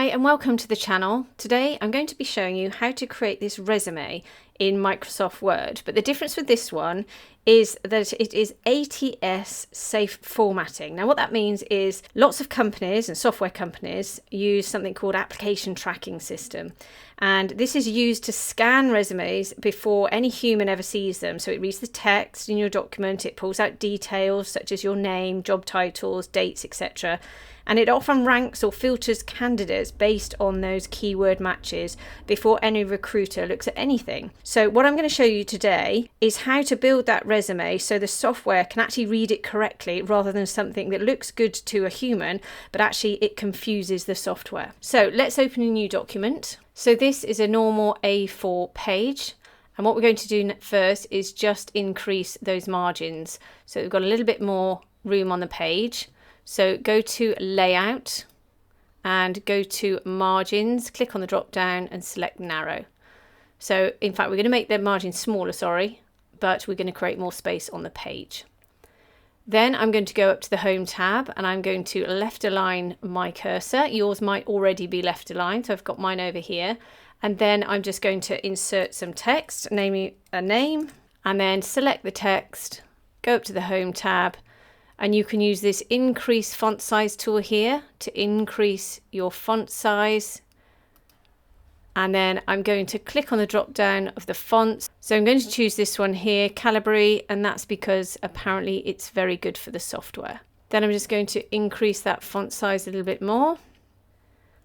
Hi and welcome to the channel. Today I'm going to be showing you how to create this resume in Microsoft Word, but the difference with this one is that it is ATS-safe formatting. Now what that means is lots of companies and software companies use something called Applicant Tracking System, and this is used to scan resumes before any human ever sees them. So it reads the text in your document, it pulls out details such as your name, job titles, dates, etc. And it often ranks or filters candidates based on those keyword matches before any recruiter looks at anything. So what I'm going to show you today is how to build that resume so the software can actually read it correctly rather than something that looks good to a human, but actually it confuses the software. So let's open a new document. So this is a normal A4 page. And what we're going to do first is just increase those margins. So we've got a little bit more room on the page. So go to Layout and go to Margins, click on the drop down and select Narrow. So in fact we're going to make the margin smaller, but we're going to create more space on the page. Then I'm going to go up to the Home tab and I'm going to left align my cursor. Yours might already be left aligned, so I've got mine over here. And then I'm just going to insert some text, naming a name, and then select the text, go up to the Home tab, and you can use this increase font size tool here to increase your font size. And then I'm going to click on the drop down of the fonts. So I'm going to choose this one here, Calibri, and that's because apparently it's very good for the software. Then I'm just going to increase that font size a little bit more. I'm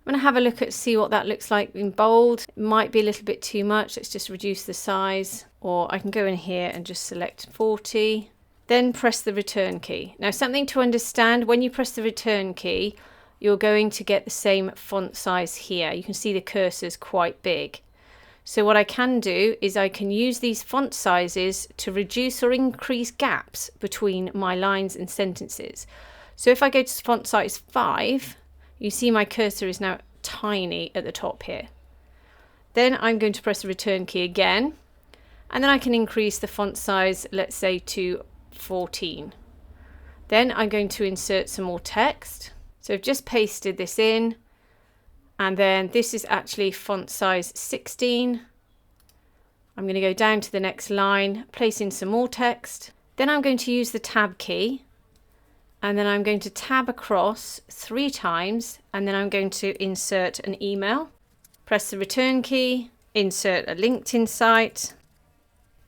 going to have a look at see what that looks like in bold. It might be a little bit too much. Let's just reduce the size, or I can go in here and just select 40. Then press the return key. Now something to understand, when you press the return key, you're going to get the same font size here. You can see the cursor's quite big. So what I can do is I can use these font sizes to reduce or increase gaps between my lines and sentences. So if I go to font size 5, you see my cursor is now tiny at the top here. Then I'm going to press the return key again, and then I can increase the font size, let's say to 14. Then I'm going to insert some more text. So I've just pasted this in, and then this is actually font size 16. I'm going to go down to the next line, place in some more text. Then I'm going to use the tab key, and then I'm going to tab across 3 times, and then I'm going to insert an email. Press the return key, insert a LinkedIn site.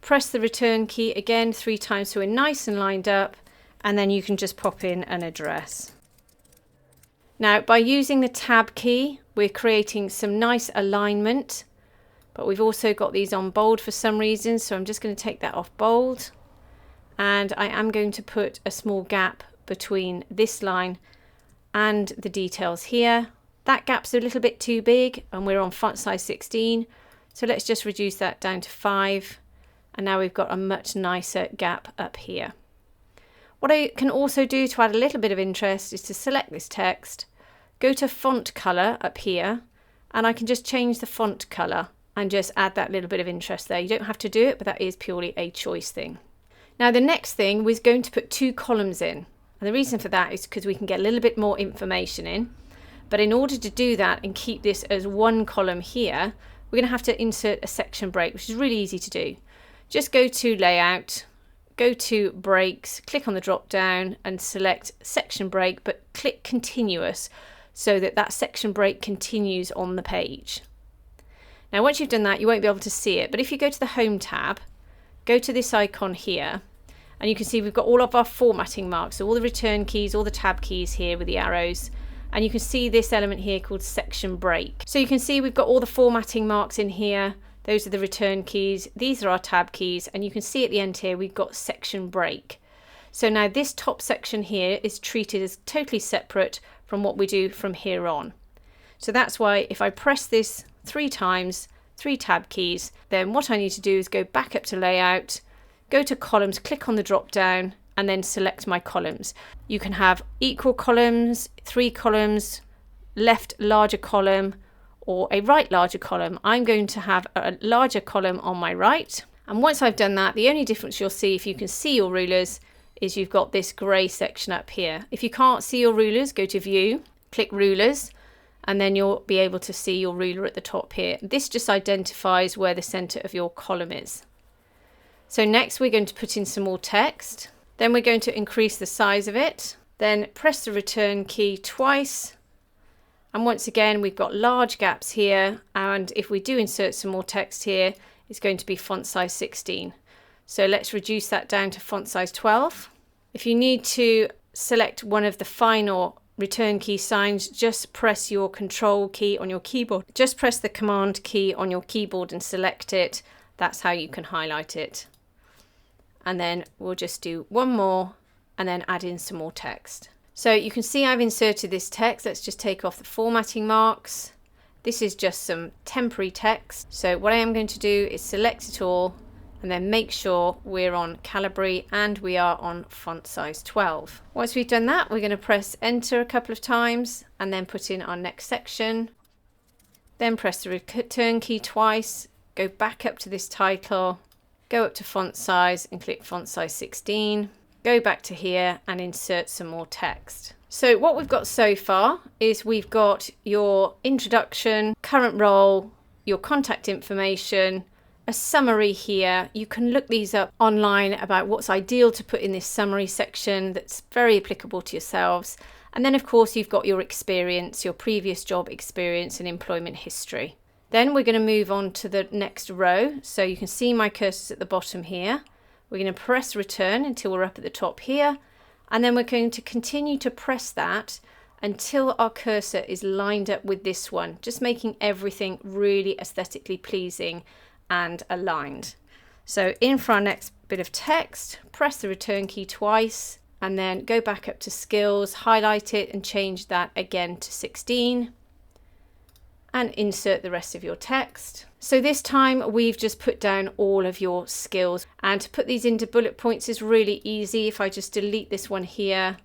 Press the return key again 3 times so we're nice and lined up, and then you can just pop in an address. Now by using the tab key we're creating some nice alignment, but we've also got these on bold for some reason, so I'm just going to take that off bold, and I am going to put a small gap between this line and the details here. That gap's a little bit too big and we're on font size 16, so let's just reduce that down to 5. And now we've got a much nicer gap up here. What I can also do to add a little bit of interest is to select this text, go to font color up here, and I can just change the font color and just add that little bit of interest there. You don't have to do it, but that is purely a choice thing. Now the next thing was going to put 2 columns in. And the reason for that is because we can get a little bit more information in. But in order to do that and keep this as 1 column here, we're going to have to insert a section break, which is really easy to do. Just go to Layout, go to Breaks, click on the drop down and select Section Break, but click Continuous so that that section break continues on the page. Now once you've done that, you won't be able to see it, but if you go to the Home tab, go to this icon here, and you can see we've got all of our formatting marks, so all the return keys, all the tab keys here with the arrows, and you can see this element here called Section Break. So you can see we've got all the formatting marks in here. Those are the return keys, these are our tab keys, and you can see at the end here we've got section break. So now this top section here is treated as totally separate from what we do from here on. So that's why if I press this 3 times, 3 tab keys, then what I need to do is go back up to Layout, go to Columns, click on the drop down, and then select my columns. You can have equal columns, 3 columns, left larger column, or a right larger column. I'm going to have a larger column on my right. And once I've done that, the only difference you'll see if you can see your rulers is you've got this grey section up here. If you can't see your rulers, go to View, click Rulers, and then you'll be able to see your ruler at the top here. This just identifies where the center of your column is. So next we're going to put in some more text. Then we're going to increase the size of it. Then press the return key twice. And once again, we've got large gaps here. And if we do insert some more text here, it's going to be font size 16. So let's reduce that down to font size 12. If you need to select one of the final return key signs, just press your control key on your keyboard. Just press the command key on your keyboard and select it. That's how you can highlight it. And then we'll just do one more and then add in some more text. So you can see I've inserted this text. Let's just take off the formatting marks. This is just some temporary text. So what I am going to do is select it all and then make sure we're on Calibri and we are on font size 12. Once we've done that, we're going to press enter a couple of times and then put in our next section. Then press the return key twice, go back up to this title, go up to font size and click font size 16. Go back to here and insert some more text. So what we've got so far is we've got your introduction, current role, your contact information, a summary here. You can look these up online about what's ideal to put in this summary section that's very applicable to yourselves. And then of course you've got your experience, your previous job experience and employment history. Then we're going to move on to the next row. So you can see my cursor's at the bottom here. We're going to press return until we're up at the top here. And then we're going to continue to press that until our cursor is lined up with this one, just making everything really aesthetically pleasing and aligned. So in for our next bit of text, press the return key twice and then go back up to skills, highlight it and change that again to 16 and insert the rest of your text. So this time we've just put down all of your skills, and to put these into bullet points is really easy. If I just delete this one here,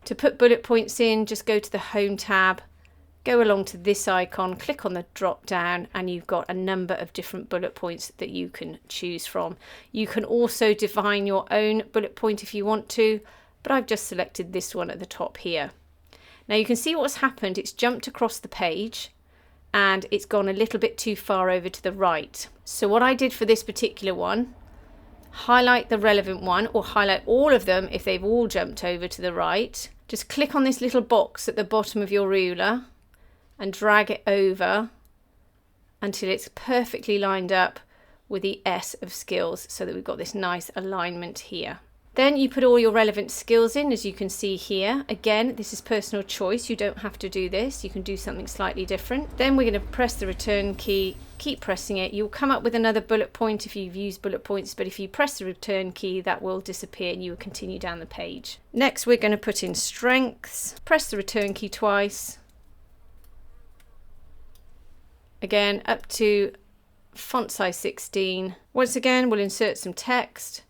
to put bullet points in, just go to the Home tab, go along to this icon, click on the drop down, and you've got a number of different bullet points that you can choose from. You can also define your own bullet point if you want to, but I've just selected this one at the top here. Now you can see what's happened. It's jumped across the page and it's gone a little bit too far over to the right. So what I did for this particular one, highlight the relevant one, or highlight all of them if they've all jumped over to the right. Just click on this little box at the bottom of your ruler and drag it over until it's perfectly lined up with the S of skills, so that we've got this nice alignment here. Then you put all your relevant skills in, as you can see here. Again, this is personal choice. You don't have to do this. You can do something slightly different. Then we're going to press the return key, keep pressing it. You'll come up with another bullet point if you've used bullet points, but if you press the return key, that will disappear and you will continue down the page. Next, we're going to put in strengths. Press the return key twice. Again, up to font size 16. Once again, we'll insert some text.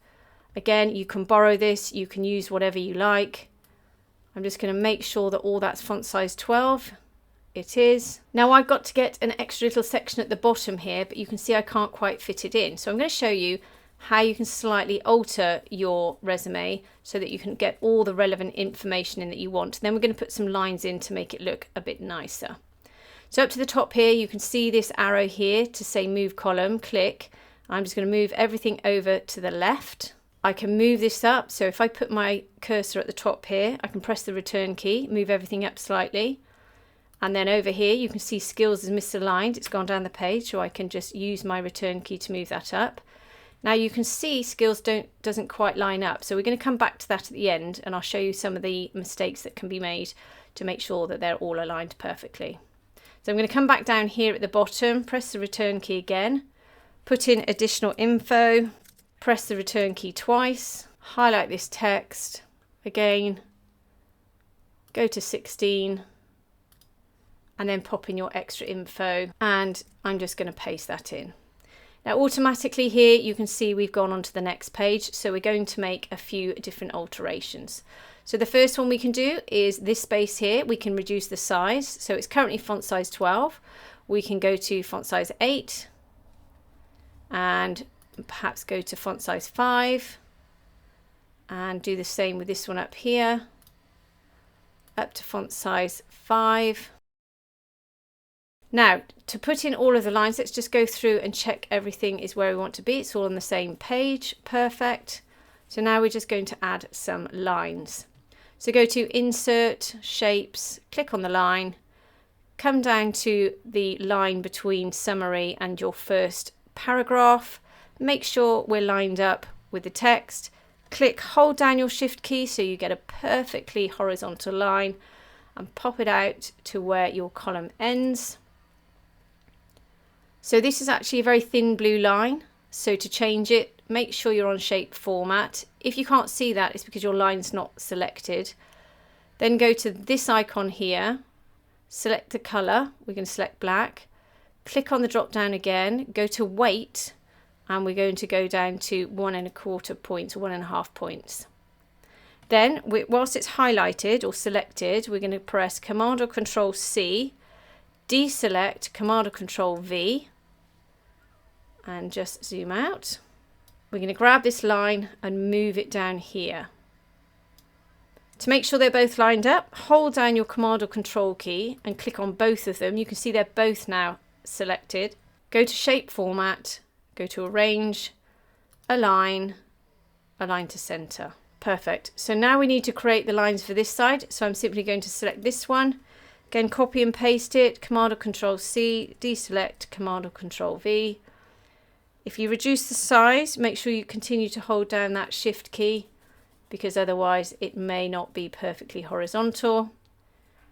Again, you can borrow this, you can use whatever you like. I'm just going to make sure that all that's font size 12. It is. Now I've got to get an extra little section at the bottom here, but you can see I can't quite fit it in. So I'm going to show you how you can slightly alter your resume so that you can get all the relevant information in that you want. Then we're going to put some lines in to make it look a bit nicer. So up to the top here, you can see this arrow here to say move column, click. I'm just going to move everything over to the left. I can move this up, so if I put my cursor at the top here, I can press the return key, move everything up slightly. And then over here, you can see skills is misaligned. It's gone down the page, so I can just use my return key to move that up. Now you can see skills doesn't quite line up, so we're going to come back to that at the end, and I'll show you some of the mistakes that can be made to make sure that they're all aligned perfectly. So I'm going to come back down here at the bottom, press the return key again, put in additional info, press the return key twice, highlight this text, again, go to 16, and then pop in your extra info, and I'm just going to paste that in. Now automatically here you can see we've gone on to the next page, so we're going to make a few different alterations. So the first one we can do is this space here. We can reduce the size, so it's currently font size 12. We can go to font size 8 and perhaps go to font size 5 and do the same with this one up here, up to font size 5. Now, to put in all of the lines, let's just go through and check everything is where we want to be. It's all on the same page. Perfect. So now we're just going to add some lines. So go to Insert, Shapes, click on the line, come down to the line between summary and your first paragraph. Make sure we're lined up with the text. Click, hold down your Shift key so you get a perfectly horizontal line and pop it out to where your column ends. So this is actually a very thin blue line. So to change it, make sure you're on Shape Format. If you can't see that, it's because your line's not selected. Then go to this icon here, select the colour, we're going to select black, click on the drop down again, go to weight, and we're going to go down to 1¼ points, 1½ points. Then, whilst it's highlighted or selected, we're going to press Command or Control C, deselect Command or Control V, and just zoom out. We're going to grab this line and move it down here. To make sure they're both lined up, hold down your Command or Control key and click on both of them. You can see they're both now selected. Go to Shape Format, go to Arrange, Align, Align to Center. Perfect. So now we need to create the lines for this side. So I'm simply going to select this one. Again, copy and paste it, Command or Control C, deselect, Command or Control V. If you reduce the size, make sure you continue to hold down that Shift key, because otherwise it may not be perfectly horizontal.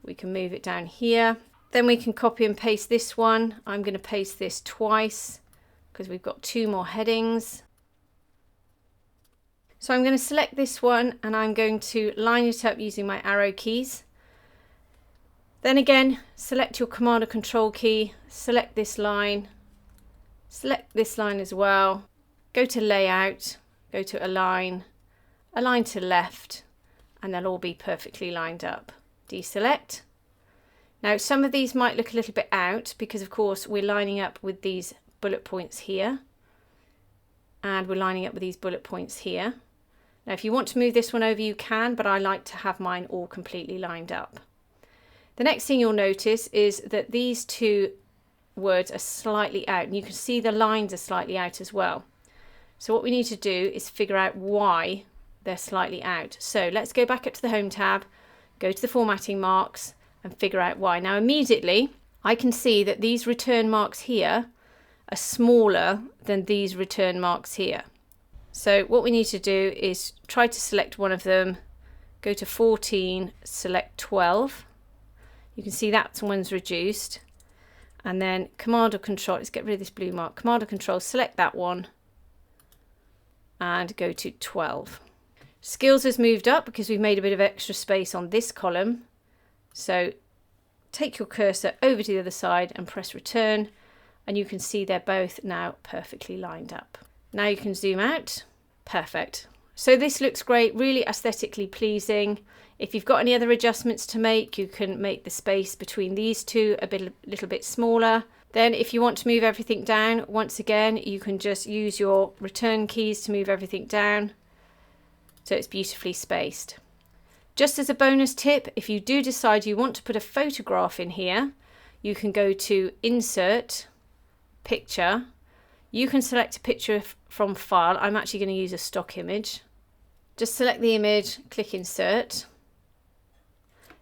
We can move it down here. Then we can copy and paste this one. I'm going to paste this twice because we've got 2 more headings. So I'm going to select this one and I'm going to line it up using my arrow keys. Then again, select your Command or Control key, select this line as well, go to Layout, go to Align, Align to Left, and they'll all be perfectly lined up. Deselect. Now some of these might look a little bit out because of course we're lining up with these bullet points here, and we're lining up with these bullet points here. Now if you want to move this one over you can, but I like to have mine all completely lined up. The next thing you'll notice is that these 2 words are slightly out, and you can see the lines are slightly out as well. So what we need to do is figure out why they're slightly out. So let's go back up to the Home tab, go to the formatting marks and figure out why. Now immediately I can see that these return marks here are smaller than these return marks here. So what we need to do is try to select one of them, go to 14, select 12. You can see that one's reduced, and then Command or Control, let's get rid of this blue mark, Command or Control, select that one and go to 12. Skills has moved up because we've made a bit of extra space on this column. So take your cursor over to the other side and press return, and you can see they're both now perfectly lined up. Now you can zoom out. Perfect. So this looks great, really aesthetically pleasing. If you've got any other adjustments to make, you can make the space between these 2 a little bit smaller. Then if you want to move everything down, once again, you can just use your return keys to move everything down, so it's beautifully spaced. Just as a bonus tip, if you do decide you want to put a photograph in here, you can go to Insert, Picture. You can select a picture from File. I'm actually going to use a stock image. Just select the image, click Insert.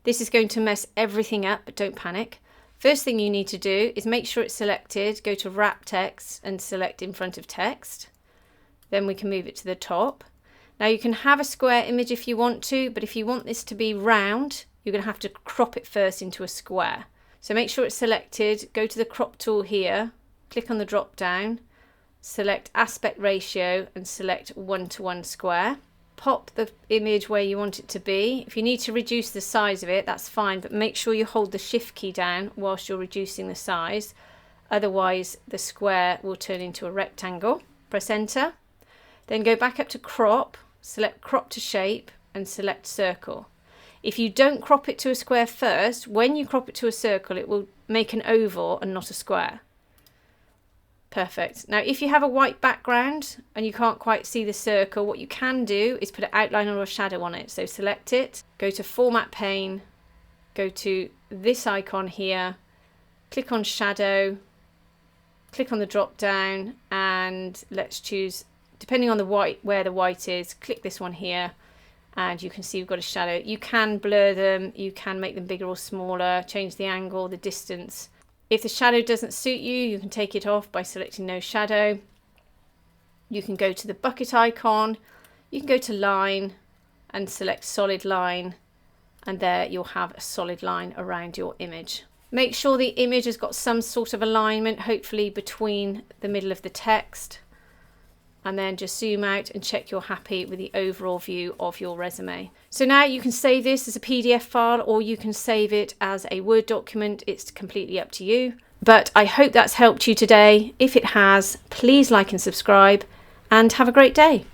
This is going to mess everything up, but don't panic. First thing you need to do is make sure it's selected, go to Wrap Text and select in front of text. Then we can move it to the top. Now you can have a square image if you want to, but if you want this to be round, you're going to have to crop it first into a square. So make sure it's selected, go to the crop tool here, click on the drop down, select aspect ratio and select 1:1 square. Pop the image where you want it to be. If you need to reduce the size of it, that's fine, but make sure you hold the Shift key down whilst you're reducing the size. Otherwise, the square will turn into a rectangle. Press Enter. Then go back up to Crop, select Crop to Shape and select Circle. If you don't crop it to a square first, when you crop it to a circle, it will make an oval and not a square. Perfect. Now if you have a white background and you can't quite see the circle, what you can do is put an outline or a shadow on it. So select it, go to Format Pane, go to this icon here, click on shadow, click on the drop down, and let's choose, depending on the white, where the white is, click this one here, and you can see we've got a shadow. You can blur them, you can make them bigger or smaller, change the angle, the distance. If the shadow doesn't suit you, you can take it off by selecting no shadow. You can go to the bucket icon, you can go to line and select solid line, and there you'll have a solid line around your image. Make sure the image has got some sort of alignment, hopefully between the middle of the text, and then just zoom out and check you're happy with the overall view of your resume. So now you can save this as a PDF file, or you can save it as a Word document. It's completely up to you. But I hope that's helped you today. If it has, please like and subscribe, and have a great day.